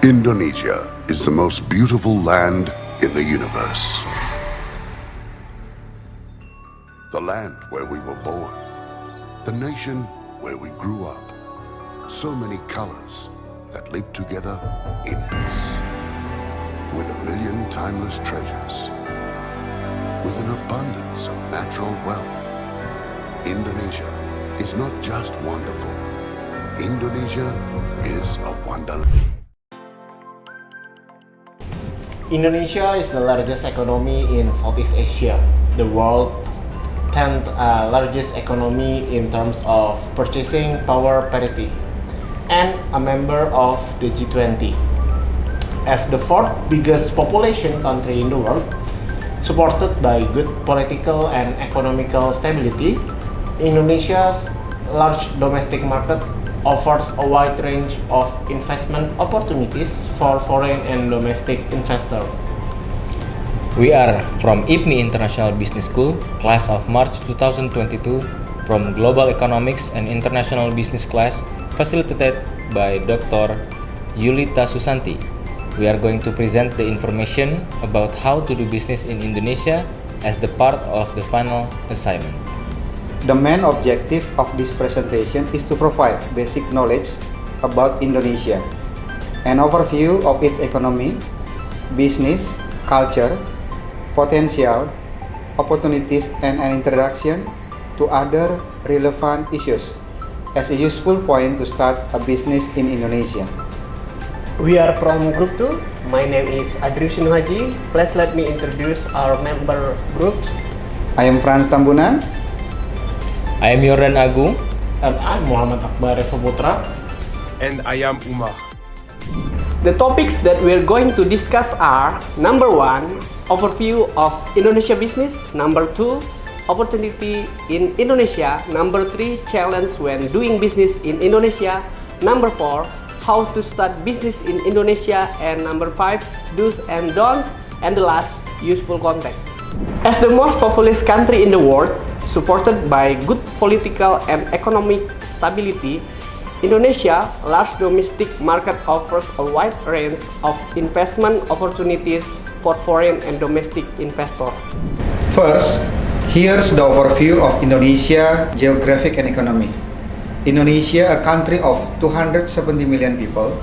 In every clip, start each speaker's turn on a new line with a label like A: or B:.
A: Indonesia is the most beautiful land in the universe. The land where we were born. The nation where we grew up. So many colors that live together in peace. With a million timeless treasures. With an abundance of natural wealth. Indonesia is not just wonderful. Indonesia is a wonderland.
B: Indonesia is the largest economy in Southeast Asia, the world's 10th largest economy in terms of purchasing power parity, and a member of the G20. As the fourth biggest population country in the world, supported by good political and economical stability, Indonesia's large domestic market offers a wide range of investment opportunities for foreign and domestic investors.
C: We are from IPMI International Business School, class of March 2022, from Global Economics and International Business class, facilitated by Dr. Yulita Susanti. We are going to present the information about how to do business in Indonesia as the part of the final assignment.
D: The main objective of this presentation is to provide basic knowledge about Indonesia, an overview of its economy, business, culture, potential, opportunities, and an introduction to other relevant issues as a useful point to start a business in Indonesia.
B: We are from Group 2. My name is Adrius Sinuhaji. Please let me introduce our member groups.
D: I am Frans Tambunan.
C: I am Yordan Agung.
B: And I'm Muhammad Akbar Putra.
E: And I am Umar.
F: The topics that we're going to discuss are: number 1, overview of Indonesia business; number 2, opportunity in Indonesia; number 3, challenge when doing business in Indonesia; number 4, how to start business in Indonesia; and number 5, do's and don'ts; and the last, useful content. As the most populous country in the world, supported by good political and economic stability, Indonesia large domestic market offers a wide range of investment opportunities for foreign and domestic investors.
D: First, here's the overview of Indonesia geographic and economy. Indonesia, a country of 270 million people,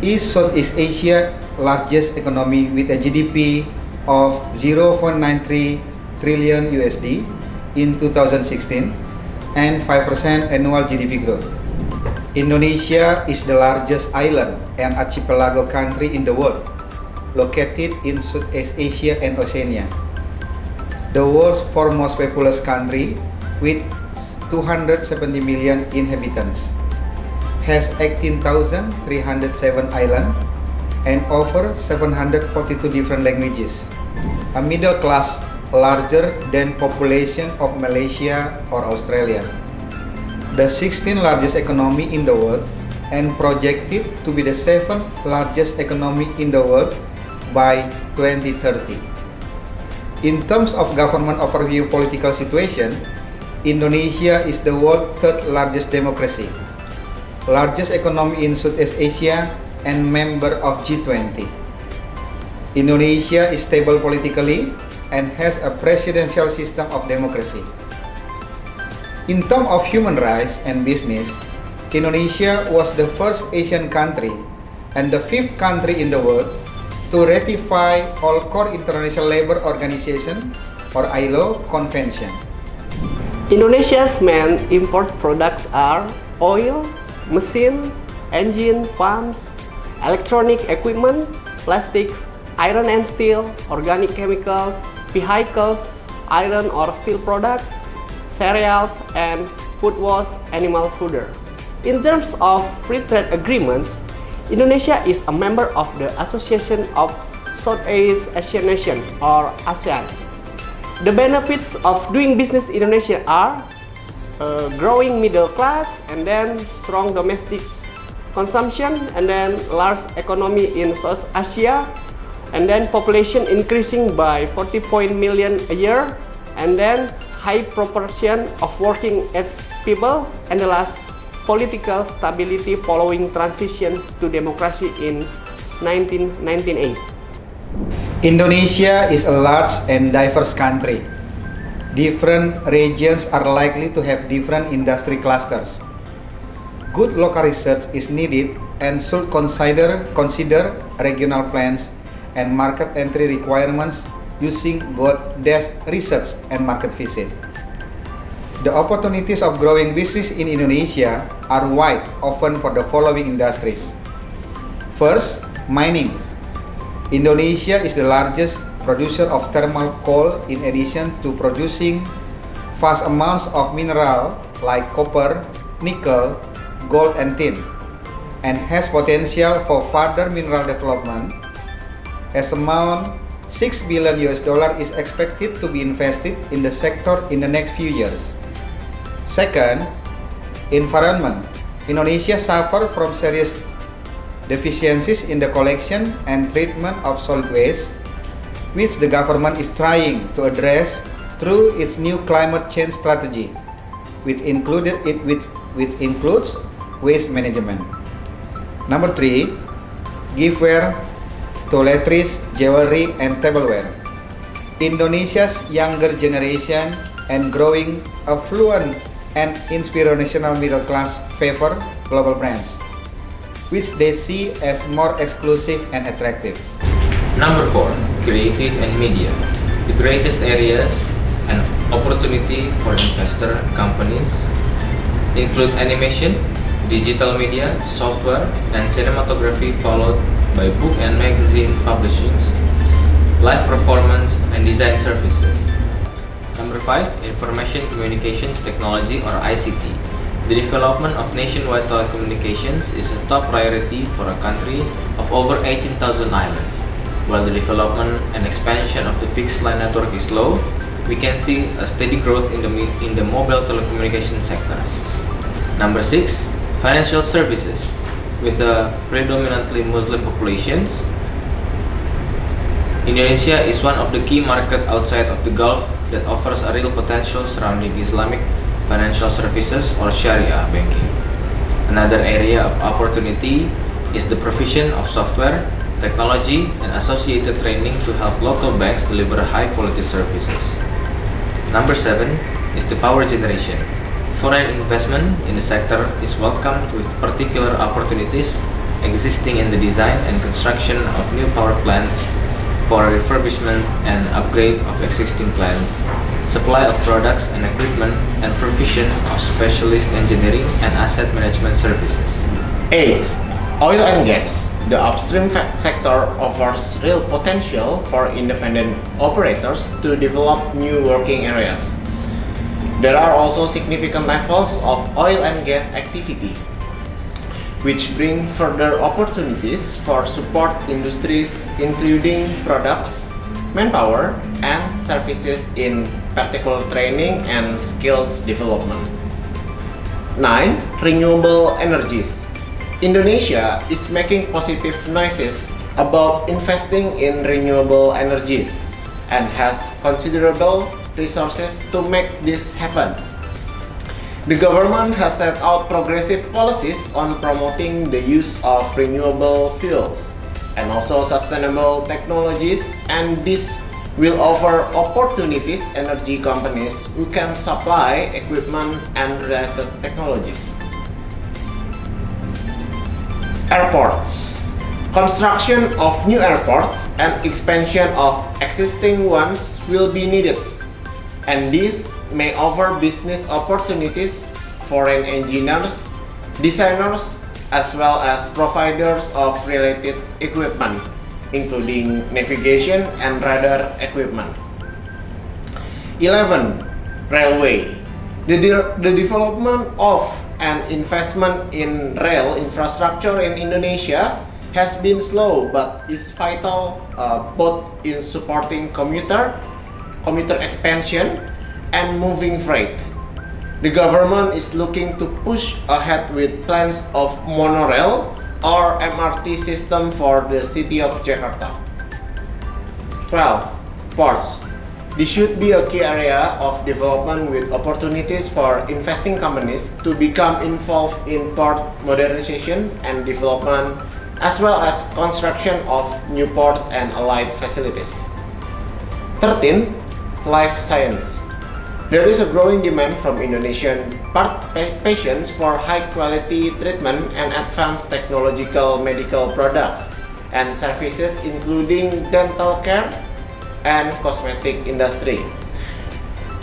D: is Southeast Asia largest economy with a GDP of 0.93 trillion USD in 2016 and 5% annual GDP growth. Indonesia is the largest island and archipelago country in the world, located in Southeast Asia and Oceania. The world's foremost populous country with 270 million inhabitants, has 18,307 islands and over 742 different languages. A middle class larger than population of Malaysia or Australia. The 16th largest economy in the world and projected to be the 7th largest economy in the world by 2030. In terms of government overview political situation, Indonesia is the world's 3rd largest democracy, largest economy in Southeast Asia, and member of G20. Indonesia is stable politically and has a presidential system of democracy. In terms of human rights and business, Indonesia was the first Asian country and the 5th country in the world to ratify all core International Labour Organization or ILO convention.
F: Indonesia's main import products are oil, machine, engine, pumps, electronic equipment, plastics, iron and steel, organic chemicals, vehicles, iron or steel products, cereals, and food waste animal fodder. In terms of free trade agreements, Indonesia is a member of the Association of Southeast Asian Nations or ASEAN. The benefits of doing business in Indonesia are a growing middle class, and then strong domestic consumption, and then large economy in South Asia, and then population increasing by 40 million a year, and then high proportion of working age people, and the last, political stability following transition to democracy in 1998.
D: Indonesia is a large and diverse country. Different regions are likely to have different industry clusters. Good local research is needed and should consider regional plans and market entry requirements using both desk research and market visit. The opportunities of growing business in Indonesia are wide open for the following industries. First, mining. Indonesia is the largest producer of thermal coal in addition to producing vast amounts of mineral like copper, nickel, gold and tin, and has potential for further mineral development. As amount $6 billion is expected to be invested in the sector in the next few years. Second, environment. Indonesia suffers from serious deficiencies in the collection and treatment of solid waste, which the government is trying to address through its new climate change strategy, which includes waste management. Number 3, giftware, toiletries, jewelry, and tableware. Indonesia's younger generation and growing affluent and inspirational middle class favor global brands, which they see as more exclusive and attractive.
C: Number 4, creative and media. The greatest areas and opportunity for investor companies include animation, digital media, software, and cinematography, followed by book and magazine publishings, live performance, and design services. Number 5, information communications technology or ICT. The development of nationwide telecommunications is a top priority for a country of over 18,000 islands. While the development and expansion of the fixed line network is low, we can see a steady growth in the mobile telecommunication sectors. Number 6, financial services. With a predominantly Muslim populations, Indonesia is one of the key markets outside of the Gulf that offers a real potential surrounding Islamic financial services or Sharia banking. Another area of opportunity is the provision of software, technology, and associated training to help local banks deliver high-quality services. Number 7 is the power generation. Foreign investment in the sector is welcomed with particular opportunities existing in the design and construction of new power plants for refurbishment and upgrade of existing plants, supply of products and equipment, and provision of specialist engineering and asset management services.
B: 8. Oil and gas. The upstream sector offers real potential for independent operators to develop new working areas. There are also significant levels of oil and gas activity, which bring further opportunities for support industries including products, manpower, and services in particular training and skills development. 9. Renewable energies. Indonesia is making positive noises about investing in renewable energies and has considerable resources to make this happen. The government has set out progressive policies on promoting the use of renewable fuels and also sustainable technologies, and this will offer opportunities energy companies who can supply equipment and related technologies. Airports. Construction of new airports and expansion of existing ones will be needed, and this may offer business opportunities for foreign engineers, designers, as well as providers of related equipment, including navigation and radar equipment. 11. Railway. The development of and investment in rail infrastructure in Indonesia has been slow but is vital both in supporting commuter expansion and moving freight. The government is looking to push ahead with plans of monorail or MRT system for the city of Jakarta. 12. Ports. This should be a key area of development with opportunities for investing companies to become involved in port modernization and development as well as construction of new ports and allied facilities. 13. Life science. There is a growing demand from Indonesian patients for high-quality treatment and advanced technological medical products and services including dental care and cosmetic industry.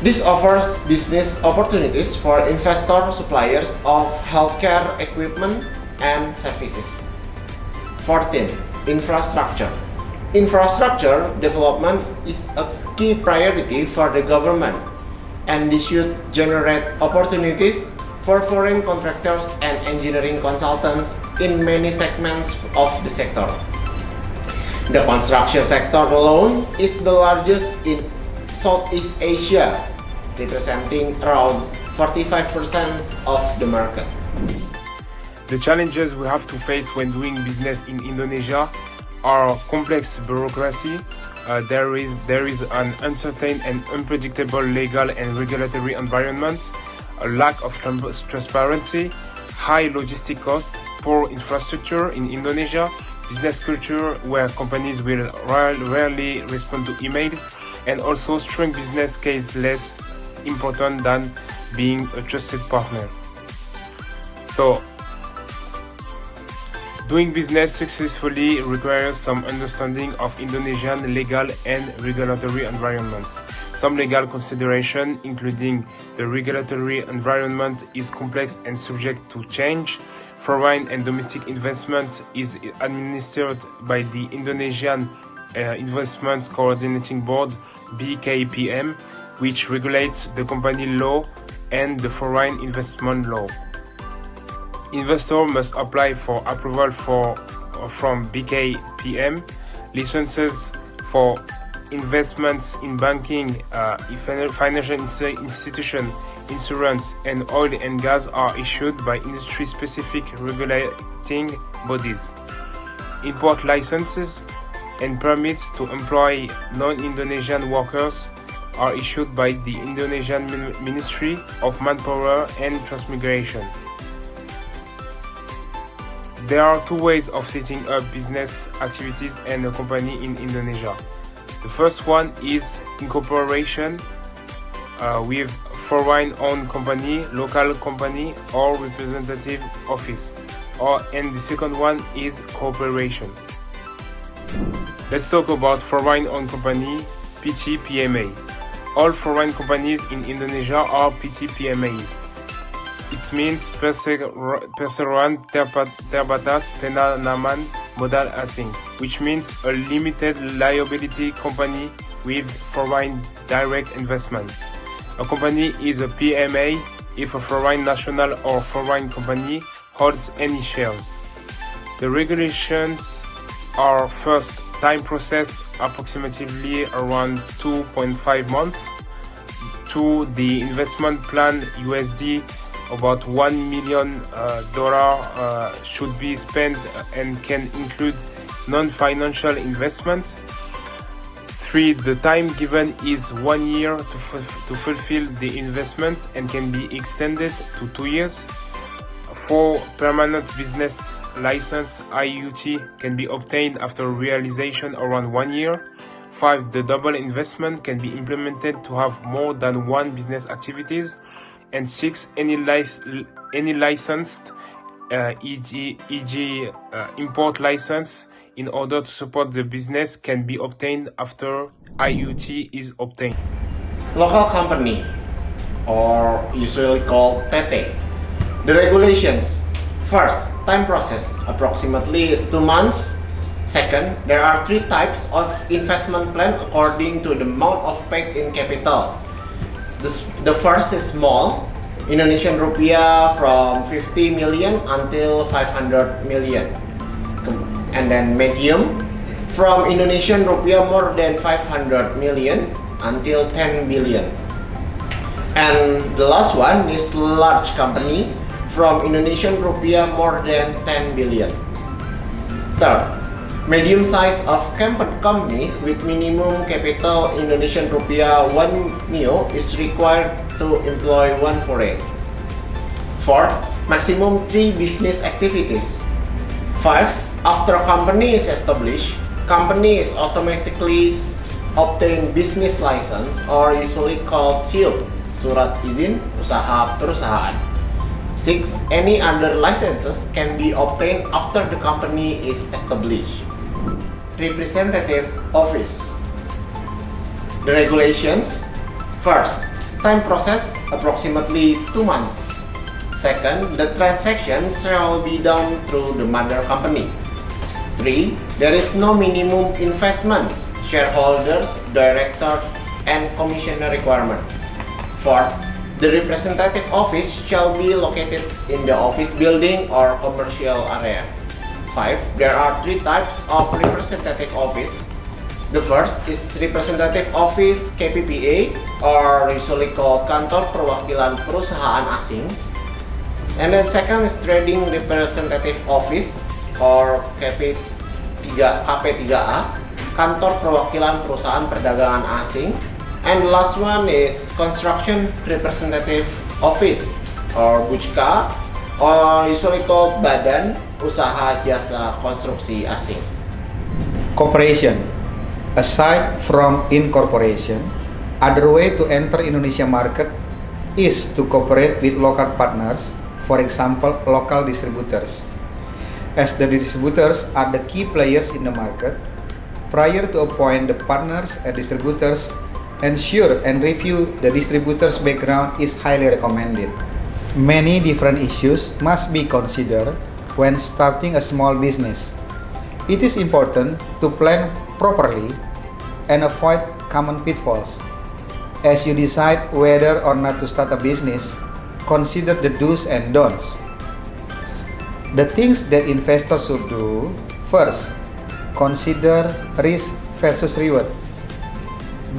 B: This offers business opportunities for investor suppliers of healthcare equipment and services. 14. Infrastructure. Infrastructure development is a key priority for the government, and this should generate opportunities for foreign contractors and engineering consultants in many segments of the sector. The construction sector alone is the largest in Southeast Asia, representing around 45% of the market.
E: The challenges we have to face when doing business in Indonesia are complex bureaucracy. There is an uncertain and unpredictable legal and regulatory environment, a lack of transparency, high logistic costs, poor infrastructure in Indonesia, business culture where companies will rarely respond to emails, and also strong business case less important than being a trusted partner. So, doing business successfully requires some understanding of Indonesian legal and regulatory environments. Some legal consideration, including the regulatory environment, is complex and subject to change. Foreign and domestic investment is administered by the Indonesian Investment Coordinating Board, BKPM, which regulates the company law and the foreign investment law. Investor must apply for approval from BKPM. Licenses for investments in banking, financial institution, insurance, and oil and gas are issued by industry-specific regulating bodies. Import licenses and permits to employ non-Indonesian workers are issued by the Indonesian Ministry of Manpower and Transmigration. There are two ways of setting up business activities and a company in Indonesia. The first one is incorporation with foreign-owned company, local company, or representative office. And the second one is cooperation. Let's talk about foreign-owned company, PT-PMA. All foreign companies in Indonesia are PT-PMAs. It means Perseroan Terbatas Penanaman Modal Asing, which means a limited liability company with foreign direct investments. A company is a PMA if a foreign national or foreign company holds any shares. The regulations are first time process approximately around 2.5 months. To the investment plan USD, about $1 million should be spent and can include non-financial investment. 3. The time given is 1 year to fulfill the investment and can be extended to 2 years. 4. Permanent business license IUT can be obtained after realization around 1 year. 5. The double investment can be implemented to have more than one business activities. And 6. Any licensed, e.g. import license, in order to support the business can be obtained after IUT is obtained.
B: Local company, or usually called PT. The regulations. First, time process approximately is 2 months. Second, there are 3 types of investment plan according to the amount of paid in capital. The first is small, Indonesian rupiah from 50 million until 500 million. And then medium, from Indonesian rupiah more than 500 million until 10 billion. And the last one is large company, from Indonesian rupiah more than 10 billion. Third, medium size of company with minimum capital Indonesian rupiah 1 mil is required to employ 1 foreign. Fourth, maximum 3 business activities. 5. After a company is established, companies automatically obtain business license or usually called SIUP, Surat Izin Usaha Perusahaan. 6. Any other licenses can be obtained after the company is established. Representative Office. The regulations. First, time process approximately 2 months. Second, the transactions shall be done through the mother company. 3. There is no minimum investment, shareholders, director, and commissioner requirement. 4. The representative office shall be located in the office building or commercial area. 5. There are 3 types of representative office. The first is representative office KPPA, or usually called Kantor Perwakilan Perusahaan Asing. And then second is trading representative office, or KP3A, Kantor Perwakilan Perusahaan Perdagangan Asing. And the last one is Construction Representative Office, or BUJKA, or usually called Badan Usaha Jasa Konstruksi Asing.
D: Cooperation. Aside from incorporation, other way to enter Indonesia market is to cooperate with local partners, for example, local distributors. As the distributors are the key players in the market, prior to appoint the partners and distributors, ensure and review the distributor's background is highly recommended. Many different issues must be considered when starting a small business. It is important to plan properly and avoid common pitfalls. As you decide whether or not to start a business, consider the do's and don'ts. The things that investors should do: first, consider risk versus reward.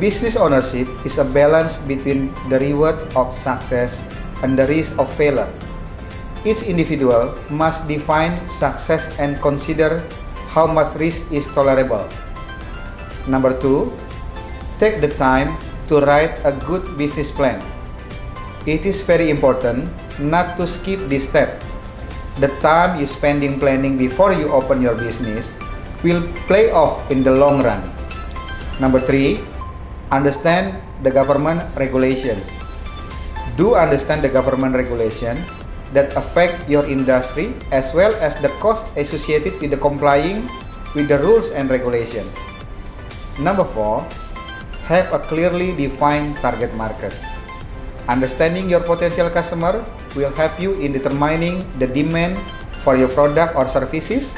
D: Business ownership is a balance between the reward of success and the risk of failure. Each individual must define success and consider how much risk is tolerable. Number 2, take the time to write a good business plan. It is very important not to skip this step. The time you spending planning before you open your business will play off in the long run. Number 3, understand the government regulation. Do understand the government regulation that affect your industry as well as the cost associated with the complying with the rules and regulation. Number 4, have a clearly defined target market. Understanding your potential customer will help you in determining the demand for your product or services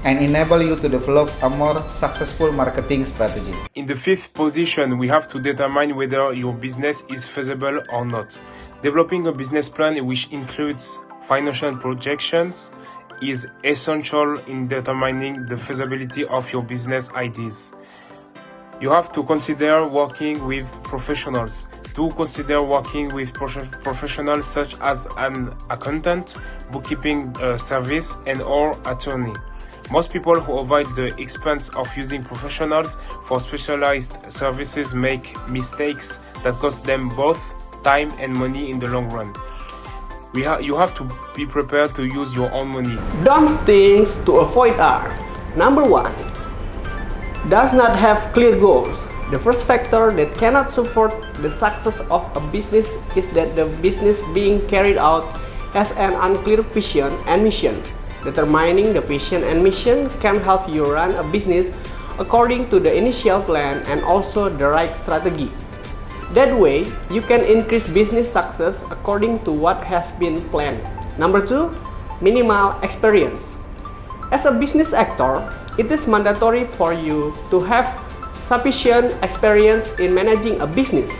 D: and enable you to develop a more successful marketing strategy.
E: In the 5th position, we have to determine whether your business is feasible or not. Developing a business plan which includes financial projections is essential in determining the feasibility of your business ideas. You have to consider working with professionals. Do consider working with professionals such as an accountant, bookkeeping service, and/or attorney. Most people who avoid the expense of using professionals for specialized services make mistakes that cost them both time and money in the long run. You have to be prepared to use your own money.
F: Don'ts things to avoid are: number 1, does not have clear goals. The first factor that cannot support the success of a business is that the business being carried out has an unclear vision and mission. Determining the vision and mission can help you run a business according to the initial plan and also the right strategy. That way, you can increase business success according to what has been planned. Number 2, minimal experience. As a business actor, it is mandatory for you to have sufficient experience in managing a business.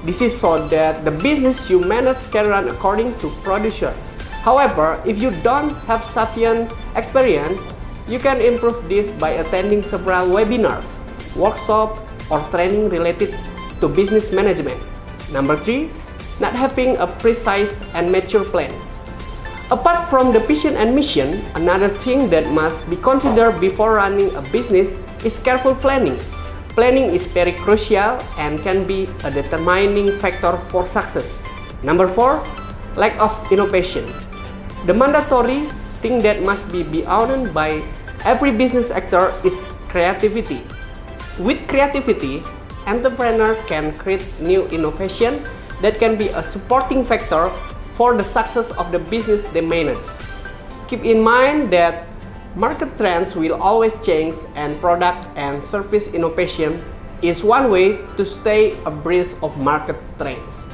F: This is so that the business you manage can run according to production. However, if you don't have sufficient experience, you can improve this by attending several webinars, workshops, or training related to business management. Number 3, not having a precise and mature plan. Apart from the vision and mission, another thing that must be considered before running a business is careful planning. Planning is very crucial and can be a determining factor for success. Number 4, lack of innovation. The mandatory thing that must be owned by Every business actor is creativity. With creativity, entrepreneur can create new innovation that can be a supporting factor for the success of the business they manage. Keep in mind that market trends will always change, and product and service innovation is one way to stay abreast of market trends.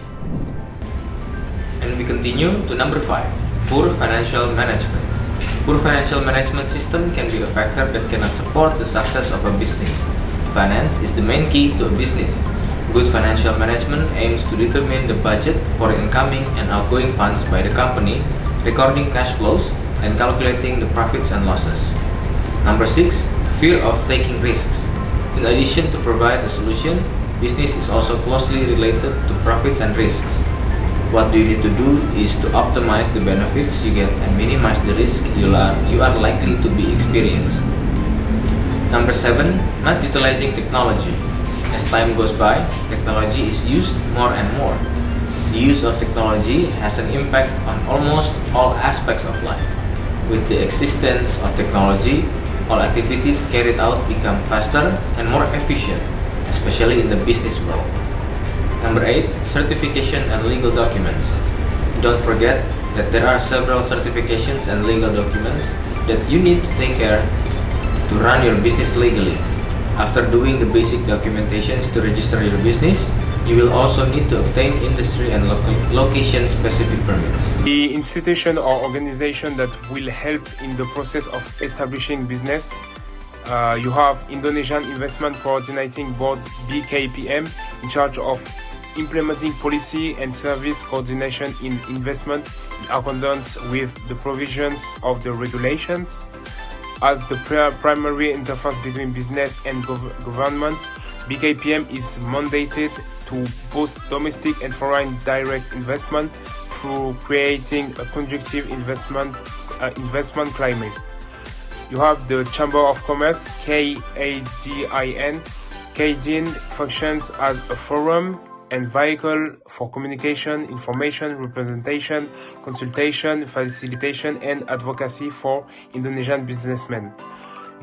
C: And we continue to number 5, poor financial management. Poor financial management system can be a factor that cannot support the success of a business. Finance is the main key to a business. Good financial management aims to determine the budget for incoming and outgoing funds by the company, recording cash flows, and calculating the profits and losses. Number 6, fear of taking risks. In addition to provide a solution, business is also closely related to profits and risks. What you need to do is to optimize the benefits you get and minimize the risk you are likely to be experienced. Number 7, not utilizing technology. As time goes by, technology is used more and more. The use of technology has an impact on almost all aspects of life. With the existence of technology, all activities carried out become faster and more efficient, especially in the business world. Number 8, certification and legal documents. Don't forget that there are several certifications and legal documents that you need to take care to run your business legally. After doing the basic documentations to register your business, you will also need to obtain industry and location-specific permits.
E: The institution or organization that will help in the process of establishing business, you have Indonesian Investment Coordinating Board (BKPM) in charge of implementing policy and service coordination in investment in accordance with the provisions of the regulations. As the primary interface between business and government, BKPM is mandated to boost domestic and foreign direct investment through creating a conducive investment climate. You have the Chamber of Commerce, KADIN. KADIN functions as a forum and vehicle for communication, information, representation, consultation, facilitation, and advocacy for Indonesian businessmen,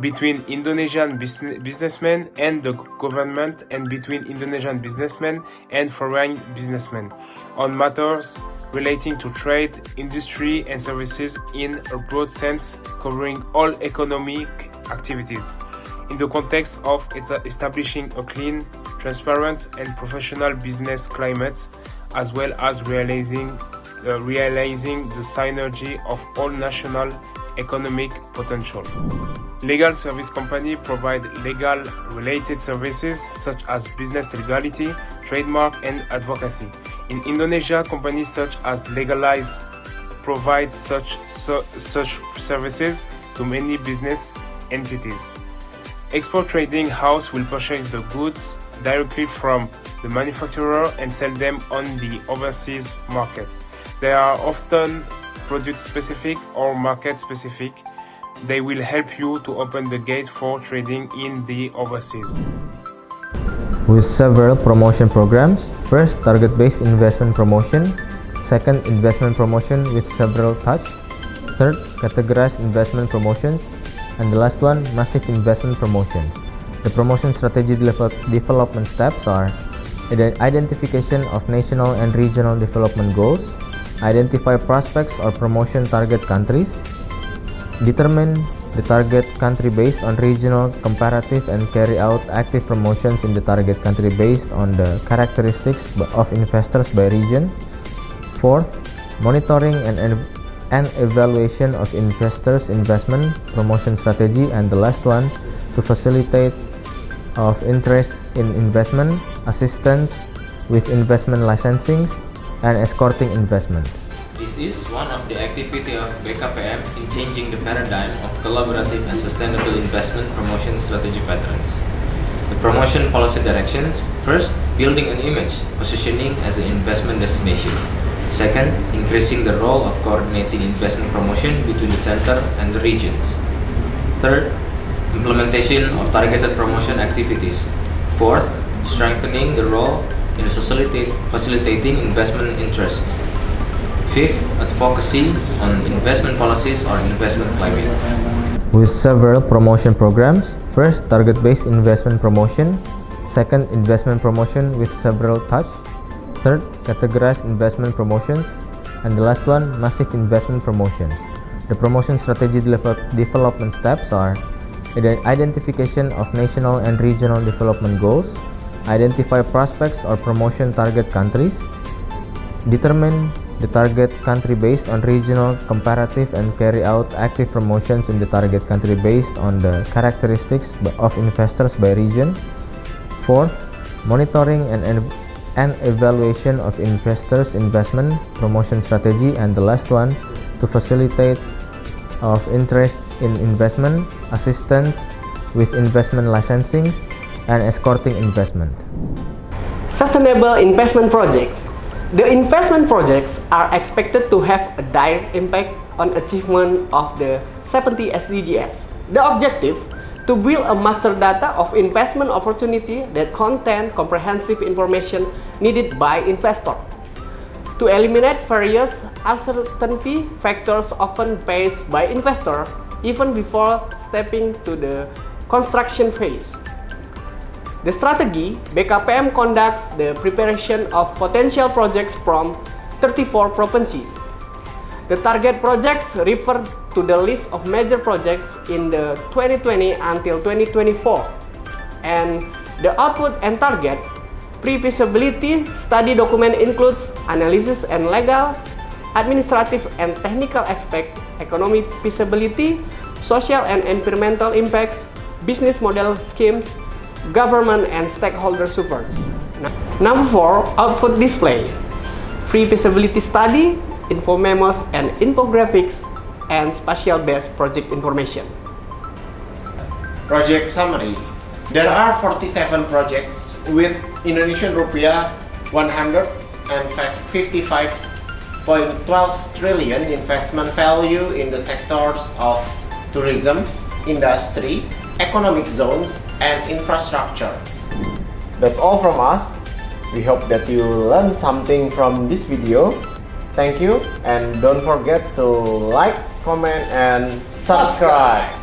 E: between Indonesian businessmen and the government, and between Indonesian businessmen and foreign businessmen, on matters relating to trade, industry, and services in a broad sense, covering all economic activities, in the context of establishing a clean, transparent, and professional business climate, as well as realizing the synergy of all national economic potential. Legal service companies provide legal related services such as business legality, trademark, and advocacy. In Indonesia, companies such as Legalize provide such services to many business entities. Export trading house will purchase the goods directly from the manufacturer and sell them on the overseas market. They are often product-specific or market-specific. They will help you to open the gate for trading in the overseas.
C: With several promotion programs. First, target-based investment promotion. Second, investment promotion with several touch. Third, categorized investment promotions. And the last one, massive investment promotion. The promotion strategy development steps are identification of national and regional development goals, identify prospects or promotion target countries, determine the target country based on regional comparative and carry out active promotions in the target country based on the characteristics of investors by region. Fourth, monitoring and evaluation of investors' investment promotion strategy. And the last one, to facilitate of interest in investment, assistance with investment licensing, and escorting investment.
G: This is one of the activity of BKPM in changing the paradigm of collaborative and sustainable investment promotion strategy patterns. The promotion policy directions: first, building an image, positioning as an investment destination. Second, increasing the role of coordinating investment promotion between the center and the regions. Third, implementation of targeted promotion activities. Fourth, strengthening the role in facilitating investment interest. Fifth, advocacy on investment policies or investment climate.
C: with several promotion programs. First, target-based investment promotion. Second, investment promotion with several touch. Third, categorized investment promotions. And the last one, massive investment promotions. The promotion strategy development steps are identification of national and regional development goals, identify prospects or promotion target countries, determine the target country based on regional comparative and carry out active promotions in the target country based on the characteristics of investors by region. Fourth, monitoring and evaluation of investors' investment promotion strategy. And the last one, to facilitate of interest in investment, assistance with investment licensing, and escorting investment.
F: Sustainable investment projects. The investment projects are expected to have a direct impact on achievement of the 70 SDGs. The objective, to build a master data of investment opportunity that contain comprehensive information needed by investor. To eliminate various uncertainty factors often faced by investor even before stepping to the construction phase. The strategy, BKPM conducts the preparation of potential projects from 34 provinces. The target projects refer to the list of major projects in the 2020 until 2024. And the output and target pre-feasibility study document includes analysis and legal, administrative and technical aspect, economic feasibility, social and environmental impacts, business model schemes, government and stakeholder supports. Number 4, output display, pre-feasibility study, info memos and infographics, and spatial-based project information.
B: Project summary. There are 47 projects with Indonesian rupiah 155.12 trillion investment value in the sectors of tourism, industry, economic zones, and infrastructure. That's all from us. We hope that you learned something from this video. Thank you, and don't forget to like, comment, and subscribe.